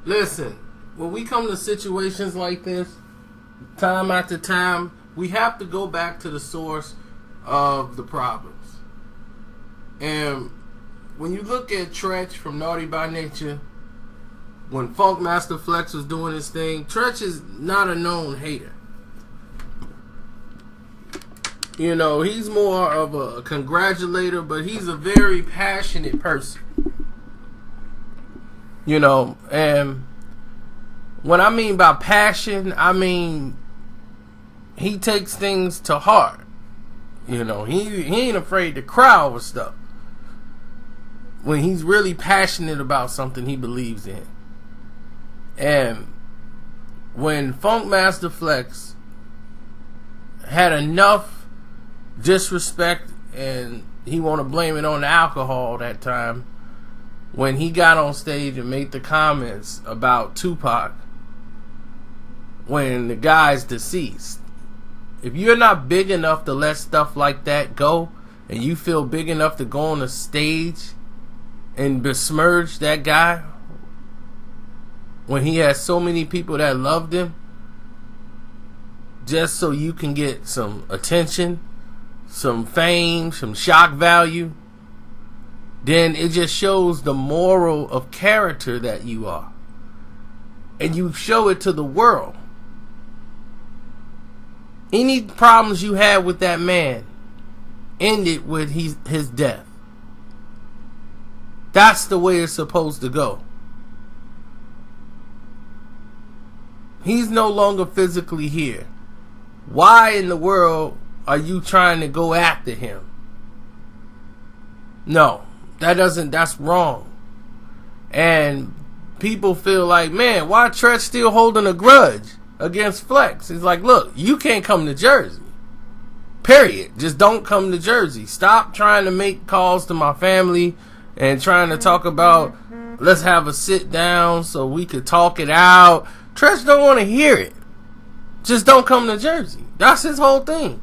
Listen, when we come to situations like this, time after time, we have to go back to the source of the problems. And when you look at Treach from Naughty by Nature, when Funkmaster Flex was doing his thing, Treach is not a known hater. You know, he's more of a congratulator, but he's a very passionate person. You know, and what I mean by passion, I mean he takes things to heart. You know, he ain't afraid to cry over stuff when he's really passionate about something he believes in. And when Funkmaster Flex had enough disrespect, and he want to blame it on the alcohol that time, when he got on stage and made the comments about Tupac when the guy's deceased. If you're not big enough to let stuff like that go, and you feel big enough to go on a stage and besmirch that guy when he has so many people that loved him, just so you can get some attention, some fame, some shock value, then it just shows the moral of character that you are. And you show it to the world. Any problems you had with that man ended with his death. That's the way it's supposed to go. He's no longer physically here. Why in the world are you trying to go after him? No. That's wrong. And people feel like, man, why Treach still holding a grudge against Flex? It's like, look, you can't come to Jersey. Period. Just don't come to Jersey. Stop trying to make calls to my family and trying to talk about, let's have a sit down so we could talk it out. Treach don't want to hear it. Just don't come to Jersey. That's his whole thing.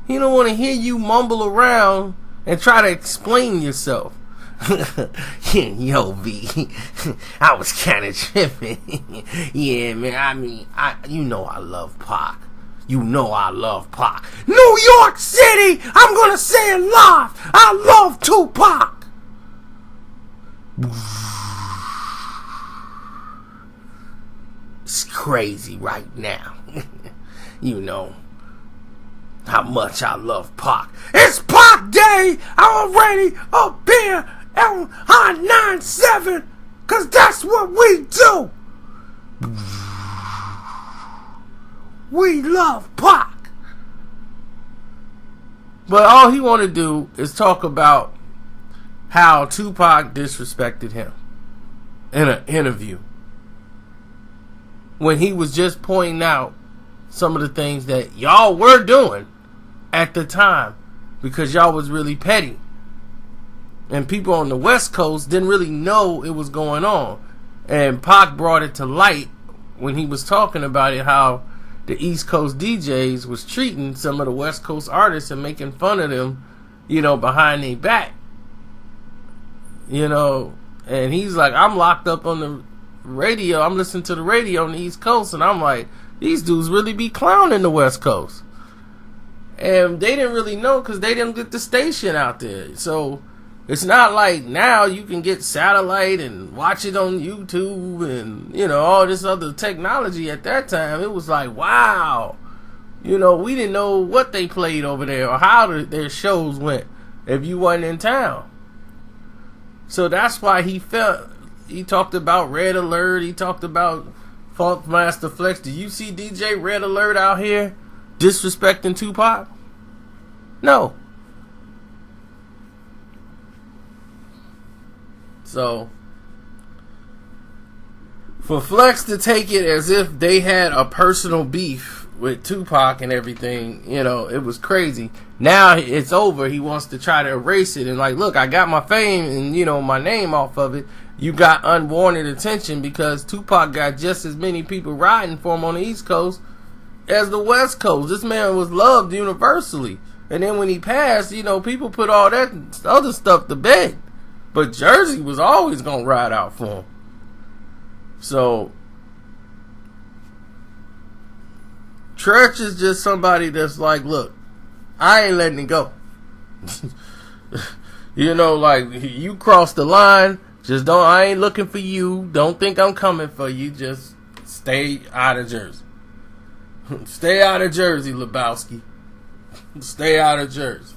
He don't want to hear you mumble around and try to explain yourself. Yo, B, I was kind of tripping. Yeah, man, I mean, you know I love Pac. You know I love Pac. New York City, I'm going to say it live. I love Tupac. It's crazy right now. You know how much I love Pac. It's Pac Day! I'm already up here on I-97, cause that's what we do! We love Pac! But all he want to do is talk about how Tupac disrespected him in an interview, when he was just pointing out some of the things that y'all were doing at the time, because y'all was really petty. And people on the West Coast didn't really know it was going on. And Pac brought it to light when he was talking about it, how the East Coast DJs was treating some of the West Coast artists and making fun of them, you know, behind their back. You know, and he's like, I'm locked up on the radio. I'm listening to the radio on the East Coast, and I'm like, these dudes really be clowning the West Coast. And they didn't really know because they didn't get the station out there. So it's not like now you can get satellite and watch it on YouTube and, you know, all this other technology. At that time, it was like, wow. You know, we didn't know what they played over there or how their shows went if you wasn't in town. So that's why he talked about Red Alert. He talked about Funkmaster Flex. Do you see DJ Red Alert out here disrespecting Tupac? No. So for Flex to take it as if they had a personal beef with Tupac and everything, you know, it was crazy. Now it's over. He wants to try to erase it and like, look, I got my fame and, you know, my name off of it. You got unwarranted attention because Tupac got just as many people riding for him on the East Coast as the West Coast. This man was loved universally. And then when he passed, you know, people put all that other stuff to bed. But Jersey was always going to ride out for him. So Treach is just somebody that's like, look, I ain't letting it go. You know, like, you cross the line, just don't, I ain't looking for you. Don't think I'm coming for you. Just stay out of Jersey. Stay out of Jersey, Lebowski. Stay out of Jersey.